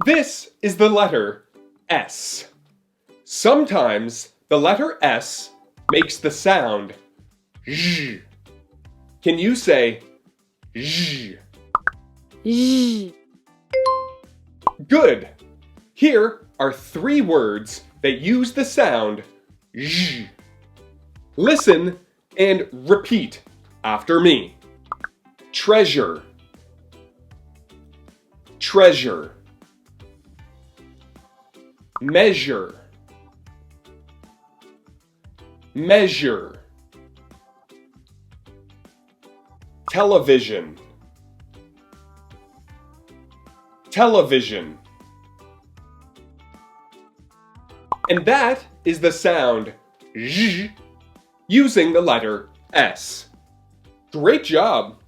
This is the letter S. Sometimes the letter S makes the sound Z. Can you say Z? Z. Good. Here are 3 words that use the sound Z. Listen and repeat after me. Treasure. Treasure. Measure. Measure. Television. Television. And that is the sound Z using the letter S. Great job!